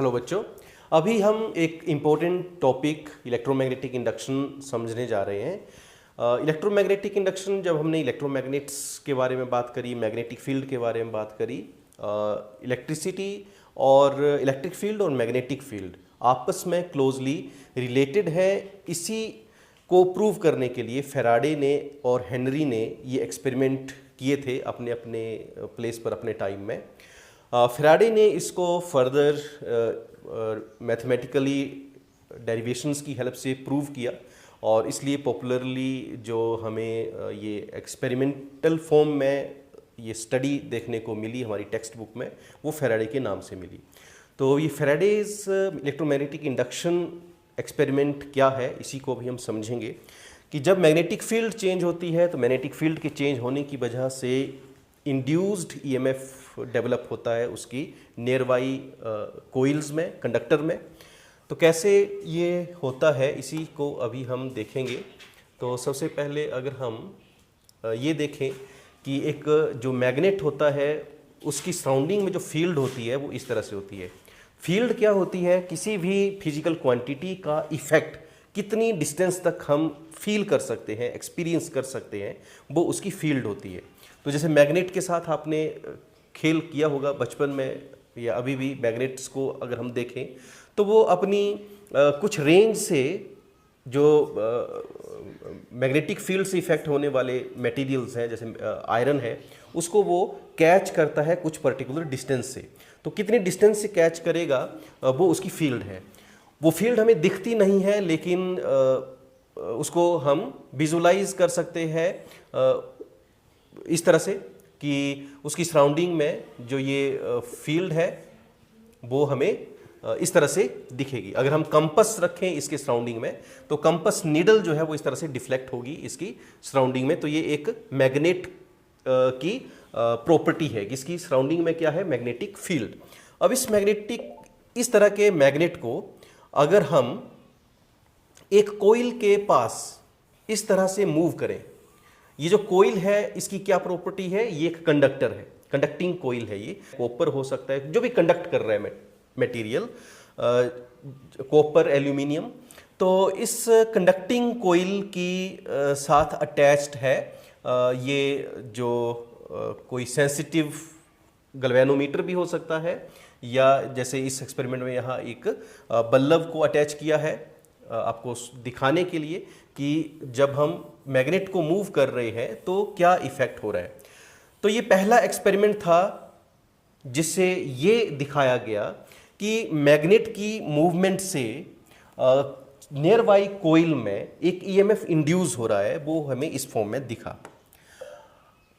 Hello बच्चों, अभी हम एक इम्पोर्टेंट टॉपिक इलेक्ट्रोमैग्नेटिक इंडक्शन समझने जा रहे हैं। इलेक्ट्रोमैग्नेटिक इंडक्शन, जब हमने इलेक्ट्रोमैग्नेट्स के बारे में बात करी, मैग्नेटिक फील्ड के बारे में बात करी, इलेक्ट्रिसिटी और इलेक्ट्रिक फील्ड और मैग्नेटिक फील्ड आपस में क्लोजली रिलेटेड है। इसी को प्रूव करने के लिए फैराडे ने और हेनरी ने ये एक्सपेरिमेंट किए थे अपने अपने प्लेस पर, अपने टाइम में। फैराडे ने इसको फर्दर मैथमेटिकली डेरिवेशंस की हेल्प से प्रूव किया और इसलिए पॉपुलरली जो हमें ये एक्सपेरिमेंटल फॉर्म में ये स्टडी देखने को मिली हमारी टेक्स्ट बुक में, वो फैराडे के नाम से मिली। तो ये फैराडेज इलेक्ट्रोमैग्नेटिक इंडक्शन एक्सपेरिमेंट क्या है, इसी को भी हम समझेंगे कि जब मैग्नेटिक फील्ड चेंज होती है तो मैग्नेटिक फील्ड के चेंज होने की वजह से इंड्यूस्ड ईएमएफ डेवलप होता है उसकी नियर बाई कोइल्स में, कंडक्टर में। तो कैसे ये होता है इसी को अभी हम देखेंगे। तो सबसे पहले अगर हम ये देखें कि एक जो मैग्नेट होता है उसकी सराउंडिंग में जो फील्ड होती है वो इस तरह से होती है। फील्ड क्या होती है? किसी भी फिजिकल क्वांटिटी का इफेक्ट कितनी डिस्टेंस तक हम फील कर सकते हैं, एक्सपीरियंस कर सकते हैं, वो उसकी फील्ड होती है। तो जैसे मैग्नेट के साथ आपने खेल किया होगा बचपन में या अभी भी, मैग्नेट्स को अगर हम देखें तो वो अपनी कुछ रेंज से जो मैग्नेटिक फील्ड से इफेक्ट होने वाले मटेरियल्स हैं, जैसे आयरन है, उसको वो कैच करता है कुछ पर्टिकुलर डिस्टेंस से। तो कितनी डिस्टेंस से कैच करेगा वो उसकी फील्ड है। वो फील्ड हमें दिखती नहीं है, लेकिन उसको हम विजुलाइज कर सकते हैं इस तरह से कि उसकी सराउंडिंग में जो ये फील्ड है वो हमें इस तरह से दिखेगी। अगर हम कंपस रखें इसके सराउंडिंग में तो कंपस नीडल जो है वो इस तरह से डिफ्लेक्ट होगी इसकी सराउंडिंग में। तो ये एक मैग्नेट की प्रॉपर्टी है, जिसकी सराउंडिंग में क्या है? Magnetic field. अब इस तरह के मैग्नेट को अगर हम एक कोइल के पास इस तरह से मूव करें, ये जो कोइल है इसकी क्या प्रॉपर्टी है? ये एक कंडक्टर है, कंडक्टिंग कोइल है। ये कॉपर हो सकता है, जो भी कंडक्ट कर रहा है मटेरियल, कॉपर, एल्यूमिनियम। तो इस कंडक्टिंग कोइल की साथ अटैच्ड है ये जो कोई सेंसिटिव गैल्वेनोमीटर भी हो सकता है, या जैसे इस एक्सपेरिमेंट में यहाँ एक बल्ब को अटैच किया है आपको दिखाने के लिए कि जब हम मैग्नेट को मूव कर रहे हैं तो क्या इफेक्ट हो रहा है। तो ये पहला एक्सपेरिमेंट था जिससे ये दिखाया गया कि मैग्नेट की मूवमेंट से नियर बाई कोइल में एक ईएमएफ इंड्यूस हो रहा है, वो हमें इस फॉर्म में दिखा।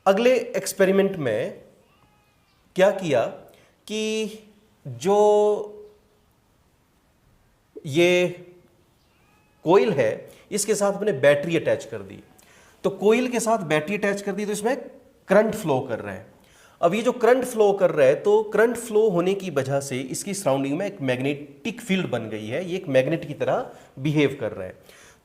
अगले एक्सपेरिमेंट में क्या किया कि जो ये कोइल है इसके साथ मैंने बैटरी अटैच कर दी। तो कोइल के साथ बैटरी अटैच कर दी तो इसमें करंट फ्लो कर रहा है। अब ये जो करंट फ्लो कर रहा है, तो करंट फ्लो होने की वजह से इसकी सराउंडिंग में एक मैग्नेटिक फील्ड बन गई है, ये एक मैग्नेट की तरह बिहेव कर रहा है।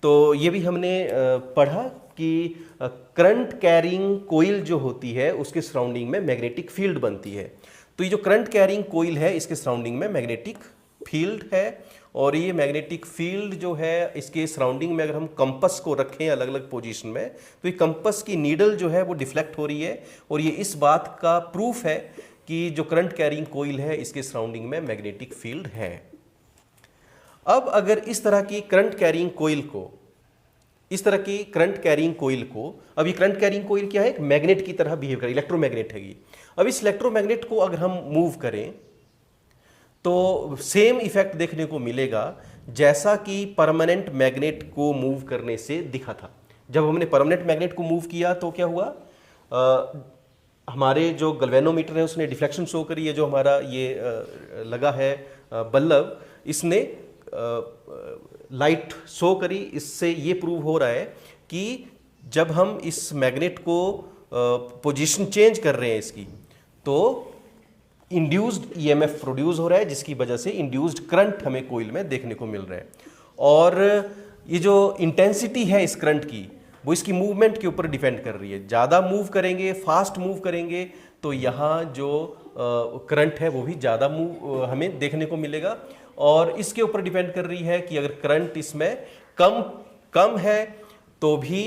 तो ये भी हमने पढ़ा कि करंट कैरिंग कोइल जो होती है उसके सराउंडिंग में मैग्नेटिक फील्ड बनती है। तो ये जो करंट कैरिंग कोइल है इसके सराउंडिंग में मैग्नेटिक फील्ड है, और ये मैग्नेटिक फील्ड जो है इसके सराउंडिंग में अगर हम कंपस को रखें अलग अलग पोजीशन में तो ये कंपस की नीडल जो है वो डिफ्लेक्ट हो रही है, और ये इस बात का प्रूफ है कि जो करंट कैरिंग कोइल है इसके सराउंडिंग में मैग्नेटिक फील्ड है। अब अगर इस तरह की करंट कैरिंग कोइल को, अब ये करंट कैरिंग कोइल क्या है? एक मैग्नेट की तरह बिहेव करे, इलेक्ट्रोमैग्नेट है ये। अब इस इलेक्ट्रोमैग्नेट को अगर हम मूव करें तो सेम इफेक्ट देखने को मिलेगा जैसा कि परमानेंट मैग्नेट को मूव करने से दिखा था। जब हमने परमानेंट मैग्नेट को मूव किया तो क्या हुआ? हमारे जो गैल्वेनोमीटर है उसने डिफ्लेक्शन शो करी है। जो हमारा ये लगा है बल्ब, इसने लाइट शो करी। इससे ये प्रूव हो रहा है कि जब हम इस मैग्नेट को पोजीशन चेंज कर रहे हैं इसकी, तो इंड्यूस्ड ईएमएफ प्रोड्यूस हो रहा है, जिसकी वजह से इंड्यूस्ड करंट हमें कोइल में देखने को मिल रहा है। और ये जो इंटेंसिटी है इस करंट की वो इसकी मूवमेंट के ऊपर डिपेंड कर रही है। ज़्यादा मूव करेंगे, फास्ट मूव करेंगे, तो यहाँ जो करंट है वो भी ज़्यादा मूव हमें देखने को मिलेगा। और इसके ऊपर डिपेंड कर रही है कि अगर करंट इसमें कम है तो भी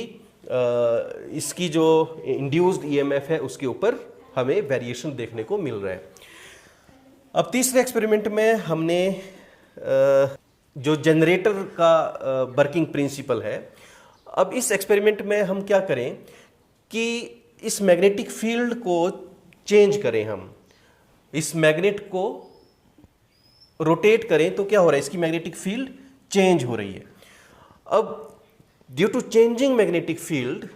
इसकी जो इंड्यूस्ड ईएमएफ है उसके ऊपर हमें वेरिएशन देखने को मिल रहा है। अब तीसरे एक्सपेरिमेंट में हमने जो जनरेटर का वर्किंग प्रिंसिपल है, अब इस एक्सपेरिमेंट में हम क्या करें कि इस मैग्नेटिक फील्ड को चेंज करें। हम इस मैग्नेट को रोटेट करें तो क्या हो रहा है, इसकी मैग्नेटिक फील्ड चेंज हो रही है। अब due to changing magnetic field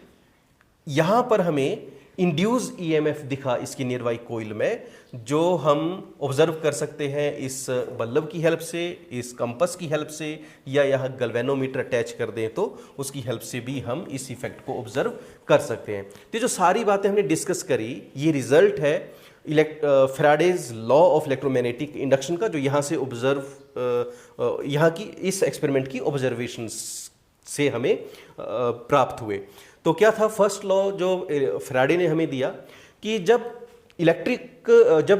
यहां पर हमें इंड्यूस ईएमएफ दिखा इसकी नियरबाई कोइल में, जो हम ऑब्जर्व कर सकते हैं इस बल्ब की हेल्प से, इस कंपास की हेल्प से, या यहाँ गैल्वेनोमीटर अटैच कर दें तो उसकी हेल्प से भी हम इस इफेक्ट को ऑब्जर्व कर सकते हैं। तो जो सारी बातें हमने डिस्कस करी, ये रिजल्ट है Faraday's law of electromagnetic induction का, जो यहाँ से ऑब्जर्व यहाँ की इस एक्सपेरिमेंट की ऑब्जर्वेशन से हमें प्राप्त हुए। तो क्या था फर्स्ट लॉ जो फैराडे ने हमें दिया कि जब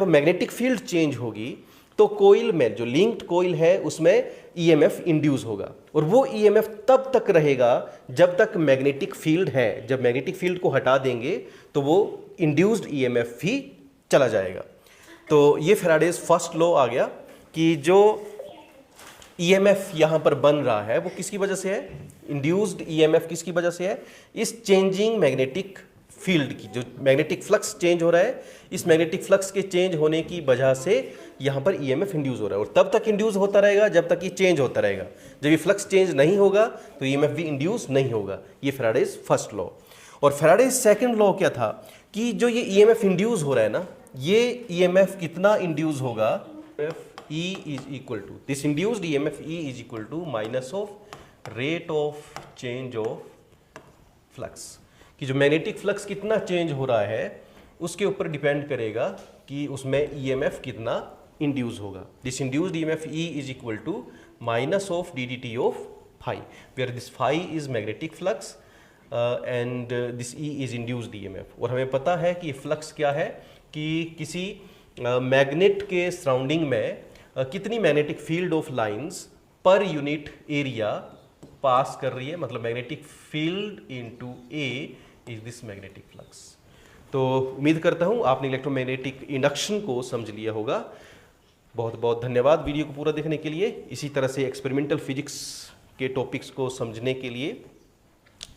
मैग्नेटिक फील्ड चेंज होगी तो कोइल में जो लिंक्ड कोइल है उसमें ईएमएफ इंड्यूस होगा, और वो ईएमएफ तब तक रहेगा जब तक मैग्नेटिक फील्ड है। जब मैग्नेटिक फील्ड को हटा देंगे तो वो इंड्यूस्ड ईएमएफ भी चला जाएगा। तो ये फैराडेज फर्स्ट लॉ आ गया कि जो ईएमएफ यहाँ पर बन रहा है वो किसकी वजह से है, इंड्यूस्ड ईएमएफ किसकी वजह से है, इस चेंजिंग मैग्नेटिक फील्ड की। जो मैग्नेटिक फ्लक्स चेंज हो रहा है, इस मैग्नेटिक फ्लक्स के चेंज होने की वजह से यहाँ पर ईएमएफ इंड्यूस हो रहा है, और तब तक इंड्यूस होता रहेगा जब तक ये चेंज होता रहेगा। जब ये फ्लक्स चेंज नहीं होगा तो ईएमएफ भी इंड्यूस नहीं होगा। ये फैराडेज फर्स्ट लॉ। और फैराडेज सेकंड लॉ क्या था कि जो ये ईएमएफ इंड्यूस हो रहा है ना, ये ईएमएफ कितना इंड्यूस होगा, E is equal to this induced EMF E is equal to minus of rate of change of flux। कि जो मैग्नेटिक फ्लक्स कितना चेंज हो रहा है उसके ऊपर डिपेंड करेगा कि उसमें EMF कितना इंड्यूस होगा। This induced EMF E is equal to minus of ddt of phi, where this phi is magnetic flux and this E is induced EMF। और हमें पता है कि फ्लक्स क्या है, कि किसी मैग्नेट के सराउंडिंग में कितनी magnetic field of lines per unit area pass कर रही है, मतलब magnetic field into A is this magnetic flux. तो उम्मीद करता हूं आपने इलेक्ट्रोमैग्नेटिक इंडक्शन को समझ लिया होगा। बहुत बहुत धन्यवाद वीडियो को पूरा देखने के लिए। इसी तरह से एक्सपेरिमेंटल फिजिक्स के टॉपिक्स को समझने के लिए